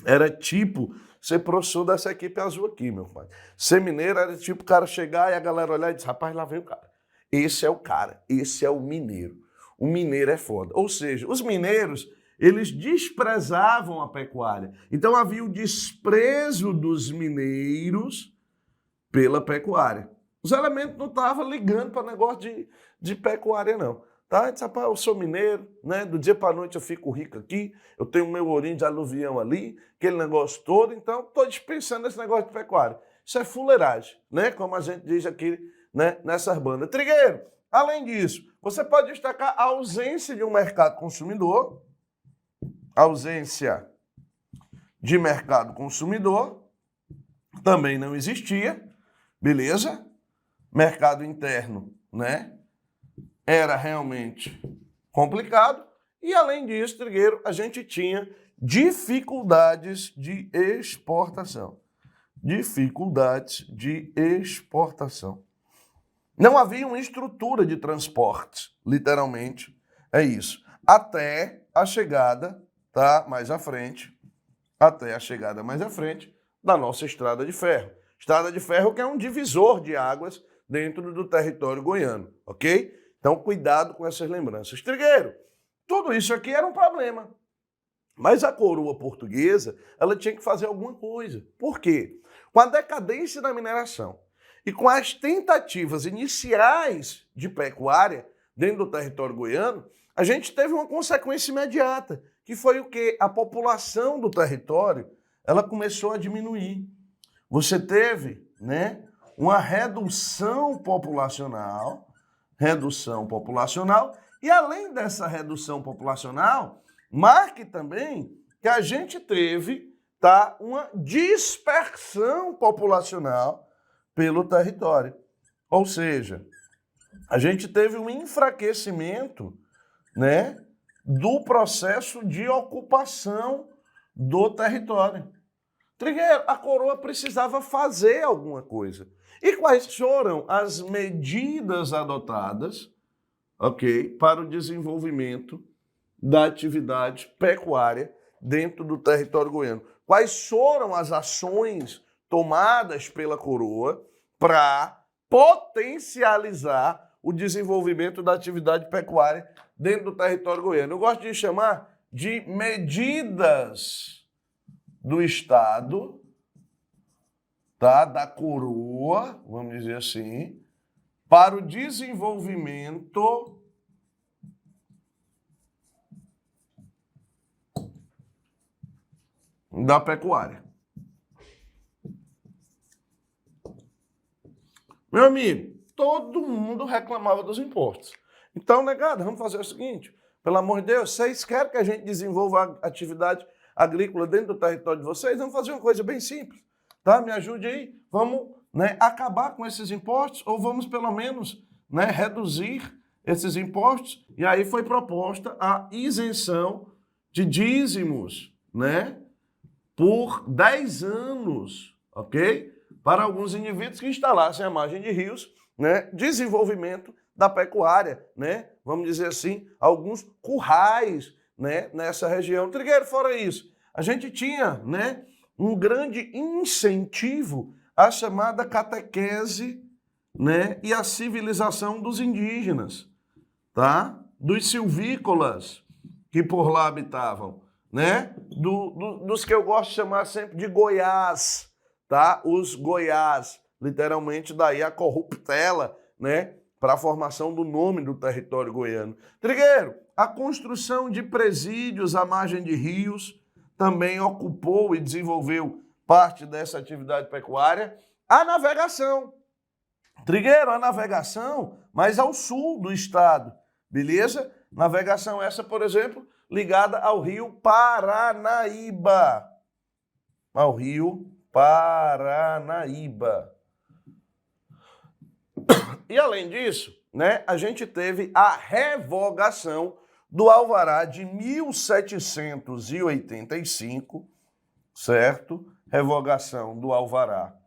era tipo ser professor dessa equipe azul aqui, meu pai. Ser mineiro era tipo o cara chegar e a galera olhar e dizer, rapaz, lá vem o cara. Esse é o cara, esse é o mineiro. O mineiro é foda. Ou seja, os mineiros, eles desprezavam a pecuária. Então havia o desprezo dos mineiros pela pecuária. Os elementos não estavam ligando para negócio de pecuária, não. Tá? Disse, rapaz, eu sou mineiro, né? Do dia para a noite eu fico rico aqui, eu tenho meu ourinho de aluvião ali, aquele negócio todo, então estou dispensando esse negócio de pecuária. Isso é fuleiragem, né? Como a gente diz aqui, né, nessas bandas. Trigueiro, além disso, você pode destacar a ausência de um mercado consumidor, ausência de mercado consumidor, também não existia, beleza? Mercado interno, né? Era realmente complicado. E, além disso, Trigueiro, a gente tinha dificuldades de exportação. Dificuldades de exportação. Não havia uma estrutura de transporte, literalmente, é isso. Até a chegada, tá, mais à frente, até a chegada mais à frente da nossa estrada de ferro. Estrada de ferro que é um divisor de águas dentro do território goiano, ok? Então, cuidado com essas lembranças. Trigueiro, tudo isso aqui era um problema. Mas a coroa portuguesa, ela tinha que fazer alguma coisa. Por quê? Com a decadência da mineração e com as tentativas iniciais de pecuária dentro do território goiano, a gente teve uma consequência imediata, que foi o quê? A população do território, ela começou a diminuir. Você teve, né, uma redução populacional, e além dessa redução populacional, marque também que a gente teve, tá, uma dispersão populacional pelo território. Ou seja, a gente teve um enfraquecimento, né, do processo de ocupação do território. Trigueiro, a coroa precisava fazer alguma coisa. E quais foram as medidas adotadas, ok, para o desenvolvimento da atividade pecuária dentro do território goiano? Quais foram as ações tomadas pela coroa para potencializar o desenvolvimento da atividade pecuária dentro do território goiano? Eu gosto de chamar de medidas do Estado, tá, da coroa, vamos dizer assim, para o desenvolvimento da pecuária. Meu amigo, todo mundo reclamava dos impostos. Então, negado, vamos fazer o seguinte, pelo amor de Deus, vocês querem que a gente desenvolva a atividade agrícola dentro do território de vocês? Vamos fazer uma coisa bem simples, tá? Me ajude aí, vamos, né, acabar com esses impostos ou vamos pelo menos, né, reduzir esses impostos, e aí foi proposta a isenção de dízimos, né, por 10 anos, ok? Para alguns indivíduos que instalassem à margem de rios, né, desenvolvimento da pecuária, né, vamos dizer assim, alguns currais, né, nessa região. Trigueiro, fora isso, a gente tinha, né, um grande incentivo à chamada catequese, né, e à civilização dos indígenas, tá? Dos silvícolas que por lá habitavam, né? Dos que eu gosto de chamar sempre de Goiás, tá? Os Goiás, literalmente daí a corruptela, né? Para a formação do nome do território goiano. Trigueiro, a construção de presídios à margem de rios também ocupou e desenvolveu parte dessa atividade pecuária. A navegação. Trigueiro, a navegação, mas ao sul do estado, beleza? Navegação essa, por exemplo, ligada ao rio Paranaíba. Ao rio Paranaíba. E além disso, né, a gente teve a revogação do alvará de 1785, certo? Revogação do alvará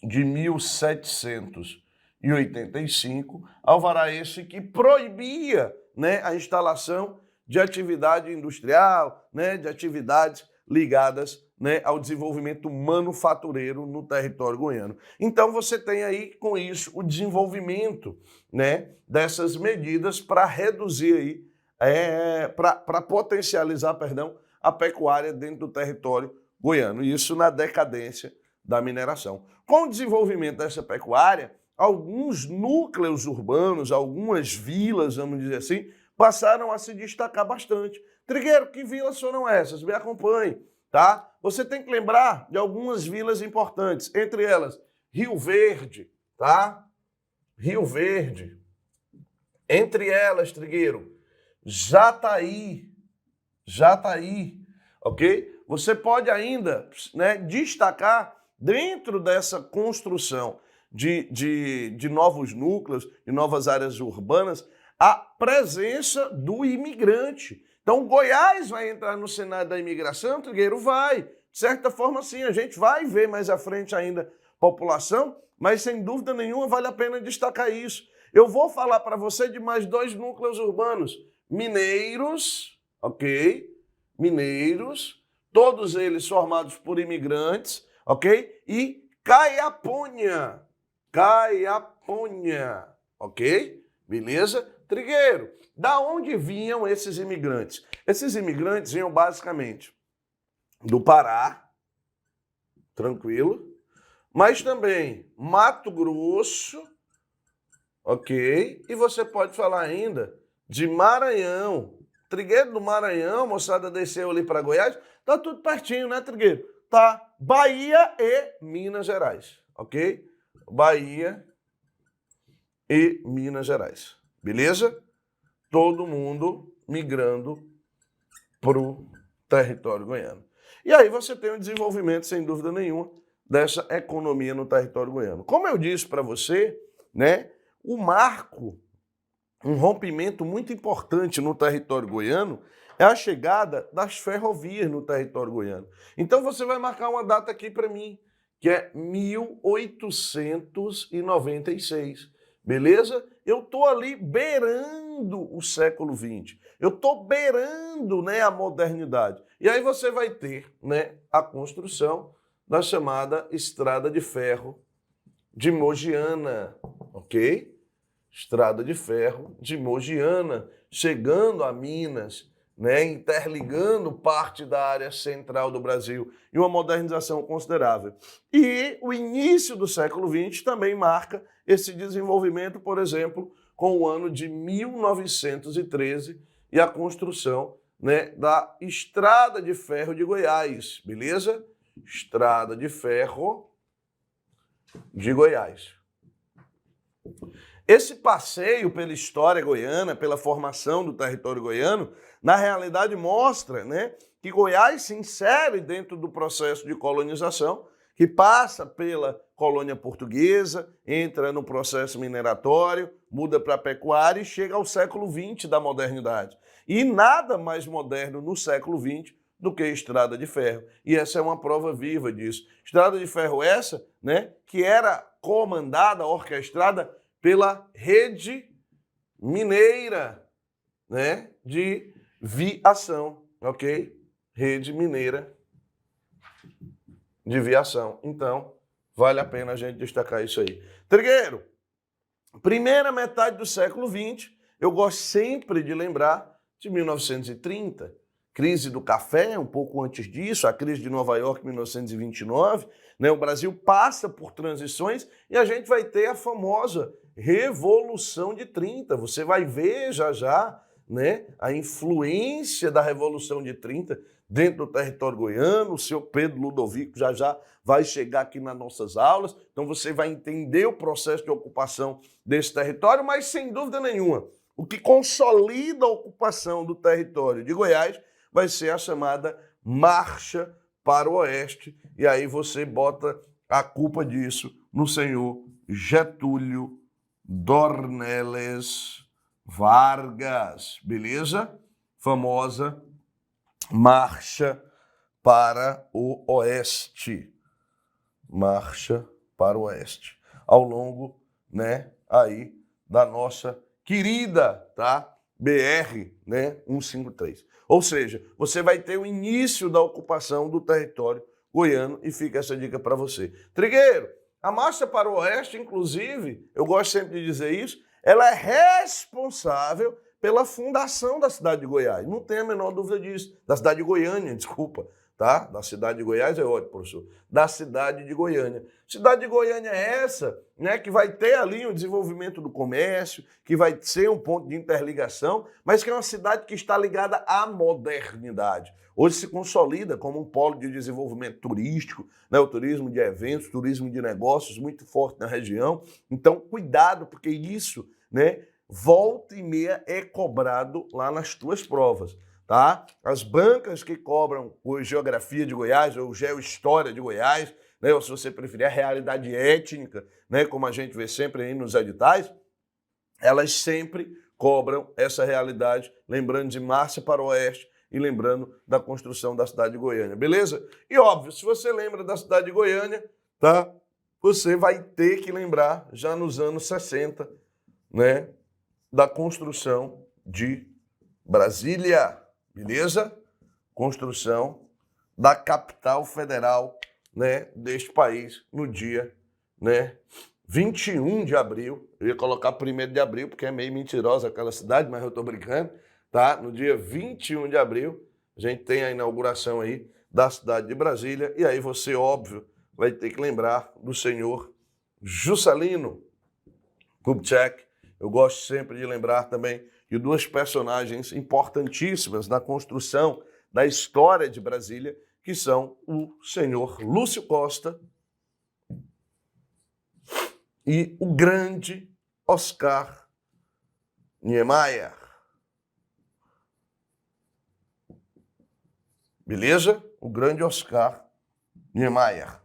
de 1785, alvará esse que proibia, né, a instalação de atividade industrial, né, de atividades ligadas, né, ao desenvolvimento manufatureiro no território goiano. Então você tem aí com isso o desenvolvimento, né, dessas medidas para reduzir aí, para potencializar, perdão, a pecuária dentro do território goiano. Isso na decadência da mineração. Com o desenvolvimento dessa pecuária, alguns núcleos urbanos, algumas vilas, vamos dizer assim, passaram a se destacar bastante. Trigueiro, que vilas foram essas? Me acompanhe, tá? Você tem que lembrar de algumas vilas importantes, entre elas Rio Verde, tá? Rio Verde. Entre elas, Trigueiro, Jataí, ok? Você pode ainda, né, destacar dentro dessa construção de novos núcleos, de novas áreas urbanas, a presença do imigrante. Então, Goiás vai entrar no cenário da imigração, Trigueiro? Vai. De certa forma, sim, a gente vai ver mais à frente ainda população, mas sem dúvida nenhuma vale a pena destacar isso. Eu vou falar para você de mais 2 núcleos urbanos, mineiros, ok? Mineiros, todos eles formados por imigrantes, ok? E Caiapônia, ok? Beleza? Trigueiro, da onde vinham esses imigrantes? Esses imigrantes vinham basicamente do Pará, tranquilo, mas também Mato Grosso, ok? E você pode falar ainda de Maranhão. Trigueiro do Maranhão, moçada desceu ali para Goiás, tá tudo pertinho, né, Trigueiro? Tá Bahia e Minas Gerais, ok? Bahia e Minas Gerais, beleza? Todo mundo migrando para o território goiano. E aí você tem o desenvolvimento, sem dúvida nenhuma, dessa economia no território goiano. Como eu disse para você, né, o marco, um rompimento muito importante no território goiano é a chegada das ferrovias no território goiano. Então você vai marcar uma data aqui para mim, que é 1896, beleza? Eu estou ali beirando o século XX, eu estou beirando, né, a modernidade. E aí você vai ter, né, a construção da chamada Estrada de Ferro de Mogiana, ok? Estrada de Ferro de Mogiana, chegando a Minas, né, interligando parte da área central do Brasil e uma modernização considerável. E o início do século XX também marca esse desenvolvimento, por exemplo, com o ano de 1913 e a construção, né, da Estrada de Ferro de Goiás, beleza? Estrada de Ferro de Goiás. Esse passeio pela história goiana, pela formação do território goiano, na realidade mostra, né, que Goiás se insere dentro do processo de colonização que passa pela colônia portuguesa, entra no processo mineratório, muda para a pecuária e chega ao século XX da modernidade. E nada mais moderno no século XX do que estrada de ferro. E essa é uma prova viva disso. Estrada de ferro essa, né, que era comandada, orquestrada pela Rede Mineira, né, de Viação, ok? Rede Mineira de Viação. Então, vale a pena a gente destacar isso aí. Trigueiro, primeira metade do século XX, eu gosto sempre de lembrar de 1930, crise do café, um pouco antes disso, a crise de Nova York em 1929, né? O Brasil passa por transições e a gente vai ter a famosa Revolução de 30. Você vai ver já já, né, a influência da Revolução de 30 dentro do território goiano. O senhor Pedro Ludovico já já vai chegar aqui nas nossas aulas, então você vai entender o processo de ocupação desse território, mas sem dúvida nenhuma, o que consolida a ocupação do território de Goiás vai ser a chamada Marcha para o Oeste, e aí você bota a culpa disso no senhor Getúlio Dornelles Vargas, beleza? Famosa Marcha para o Oeste. Marcha para o Oeste. Ao longo, né, aí da nossa querida, tá? BR, né, 153. Ou seja, você vai ter o início da ocupação do território goiano e fica essa dica para você. Trigueiro, a Marcha para o Oeste, inclusive, eu gosto sempre de dizer isso, ela é responsável pela fundação da cidade de Goiás. Não tem a menor dúvida disso. Da cidade de Goiânia, desculpa. Tá? Da cidade de Goiás é ótimo, professor. Da cidade de Goiânia. Cidade de Goiânia é essa, né, que vai ter ali o desenvolvimento do comércio, que vai ser um ponto de interligação, mas que é uma cidade que está ligada à modernidade. Hoje se consolida como um polo de desenvolvimento turístico, né, o turismo de eventos, turismo de negócios muito forte na região. Então, cuidado, porque isso, né, volta e meia é cobrado lá nas tuas provas. Tá? As bancas que cobram o Geografia de Goiás ou Geohistória de Goiás, né, ou se você preferir a realidade étnica, né, como a gente vê sempre aí nos editais, elas sempre cobram essa realidade, lembrando de Marcha para o Oeste e lembrando da construção da cidade de Goiânia, beleza? E óbvio, se você lembra da cidade de Goiânia, tá? Você vai ter que lembrar, já nos anos 60, né, da construção de Brasília. Beleza? Construção da capital federal, né, deste país no dia, né, 21 de abril. Eu ia colocar 1º de abril, porque é meio mentirosa aquela cidade, mas eu tô brincando, tá? No dia 21 de abril, a gente tem a inauguração aí da cidade de Brasília, e aí você, óbvio, vai ter que lembrar do senhor Juscelino Kubitschek. Eu gosto sempre de lembrar também de duas personagens importantíssimas na construção da história de Brasília, que são o senhor Lúcio Costa e o grande Oscar Niemeyer. Beleza? O grande Oscar Niemeyer.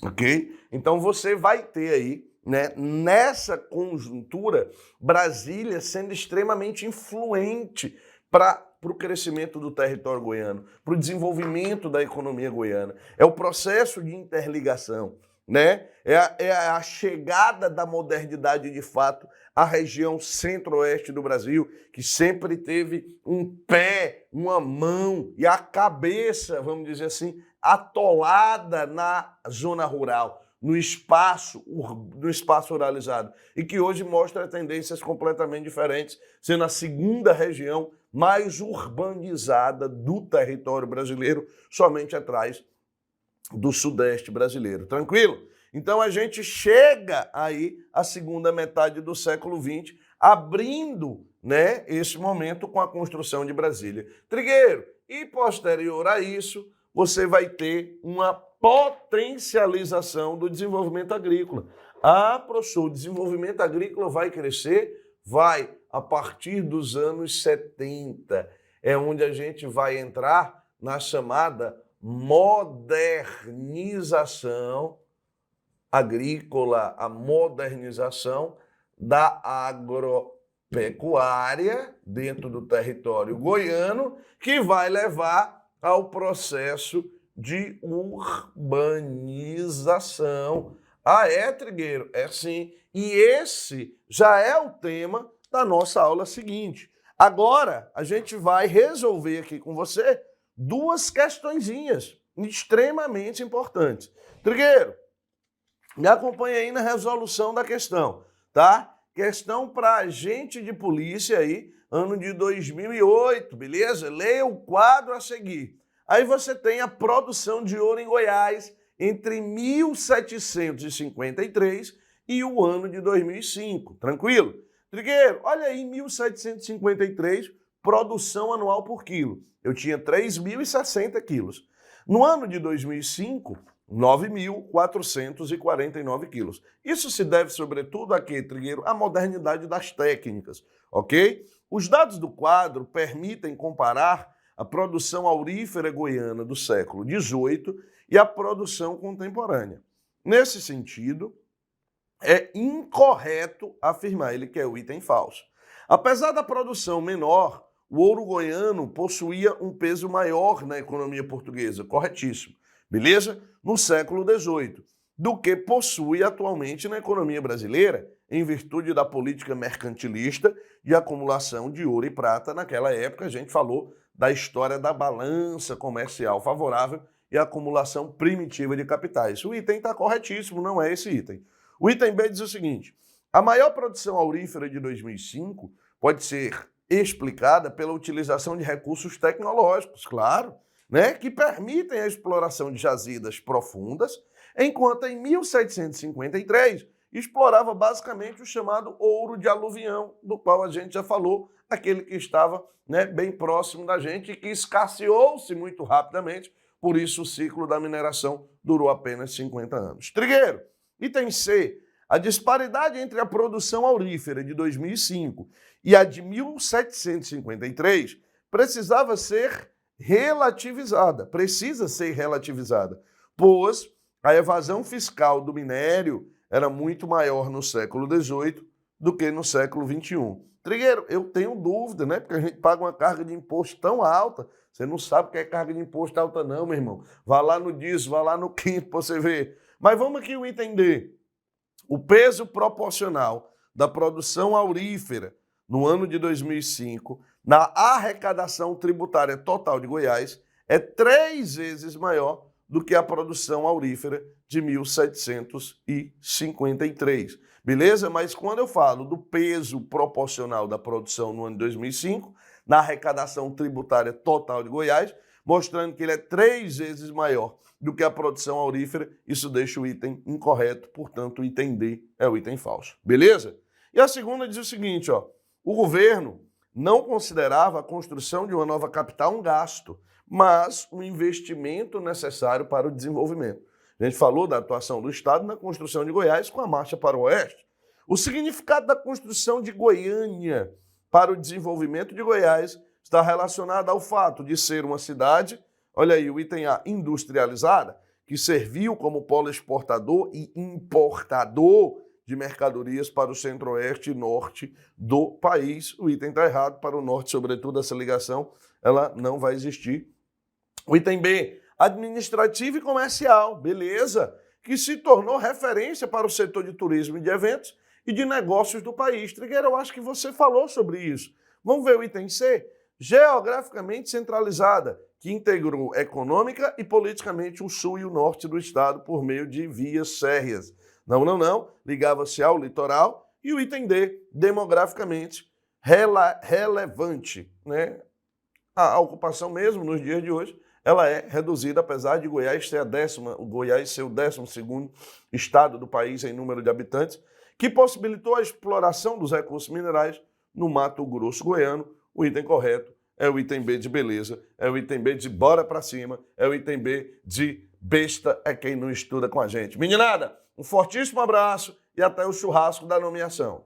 Ok? Então você vai ter aí, né, nessa conjuntura, Brasília sendo extremamente influente para o crescimento do território goiano, para o desenvolvimento da economia goiana. É o processo de interligação, né? É a chegada da modernidade de fato à região centro-oeste do Brasil, que sempre teve um pé, uma mão e a cabeça, vamos dizer assim, atolada na zona rural, no espaço ruralizado, e que hoje mostra tendências completamente diferentes, sendo a segunda região mais urbanizada do território brasileiro, somente atrás do sudeste brasileiro. Tranquilo? Então a gente chega aí à segunda metade do século XX, abrindo, né, esse momento com a construção de Brasília. Trigueiro, e posterior a isso, você vai ter uma potencialização do desenvolvimento agrícola. Ah, professor, o desenvolvimento agrícola vai crescer? Vai, a partir dos anos 70. É onde a gente vai entrar na chamada modernização agrícola, a modernização da agropecuária dentro do território goiano, que vai levar ao processo de urbanização. Ah, é, Trigueiro? É sim. E esse já é o tema da nossa aula seguinte. Agora, a gente vai resolver aqui com você duas questõezinhas extremamente importantes. Trigueiro, me acompanha aí na resolução da questão, tá? Questão para agente de polícia aí, ano de 2008, beleza? Leia o quadro a seguir. Aí você tem a produção de ouro em Goiás entre 1753 e o ano de 2005, tranquilo? Trigueiro, olha aí, 1753, produção anual por quilo. Eu tinha 3.060 quilos. No ano de 2005, 9.449 quilos. Isso se deve, sobretudo, a quê, Trigueiro? A modernidade das técnicas, ok? Os dados do quadro permitem comparar a produção aurífera goiana do século XVIII e a produção contemporânea. Nesse sentido, é incorreto afirmar ele que é o item falso. Apesar da produção menor, o ouro goiano possuía um peso maior na economia portuguesa, corretíssimo, beleza? No século XVIII, do que possui atualmente na economia brasileira, em virtude da política mercantilista de acumulação de ouro e prata. Naquela época, a gente falou da história da balança comercial favorável e acumulação primitiva de capitais. O item está corretíssimo, não é esse item. O item B diz o seguinte: a maior produção aurífera de 2005 pode ser explicada pela utilização de recursos tecnológicos, claro, né, que permitem a exploração de jazidas profundas, enquanto em 1753 explorava basicamente o chamado ouro de aluvião, do qual a gente já falou, aquele que estava, né, bem próximo da gente e que escasseou-se muito rapidamente, por isso o ciclo da mineração durou apenas 50 anos. Trigueiro, item C, a disparidade entre a produção aurífera de 2005 e a de 1753 precisava ser relativizada, pois a evasão fiscal do minério era muito maior no século XVIII do que no século XXI. Trigueiro, eu tenho dúvida, né? Porque a gente paga uma carga de imposto tão alta, você não sabe o que é carga de imposto alta não, meu irmão. Vá lá no dízimo, vá lá no quinto para você ver. Mas vamos aqui o item D. O peso proporcional da produção aurífera no ano de 2005 na arrecadação tributária total de Goiás é 3 vezes maior do que a produção aurífera de 1753. Beleza? Mas quando eu falo do peso proporcional da produção no ano de 2005, na arrecadação tributária total de Goiás, mostrando que ele é 3 vezes maior do que a produção aurífera, isso deixa o item incorreto, portanto o item D é o item falso. Beleza? E a segunda diz o seguinte, ó, o governo não considerava a construção de uma nova capital um gasto, mas um investimento necessário para o desenvolvimento. A gente falou da atuação do Estado na construção de Goiás com a marcha para o Oeste. O significado da construção de Goiânia para o desenvolvimento de Goiás está relacionado ao fato de ser uma cidade, olha aí, o item A, industrializada, que serviu como polo exportador e importador de mercadorias para o centro-oeste e norte do país. O item está errado, para o norte, sobretudo, essa ligação ela não vai existir. O item B, administrativo e comercial, beleza, que se tornou referência para o setor de turismo e de eventos e de negócios do país. Trigueiro, eu acho que você falou sobre isso. Vamos ver o item C? Geograficamente centralizada, que integrou econômica e politicamente o sul e o norte do estado por meio de vias férreas. Não, ligava-se ao litoral. E o item D, demograficamente relevante, né? A ocupação mesmo nos dias de hoje, ela é reduzida, apesar de Goiás ser o 12º estado do país em número de habitantes, que possibilitou a exploração dos recursos minerais no Mato Grosso goiano. O item correto é o item B de beleza, é o item B de bora pra cima, é o item B de besta é quem não estuda com a gente. Meninada, um fortíssimo abraço e até o churrasco da nomeação.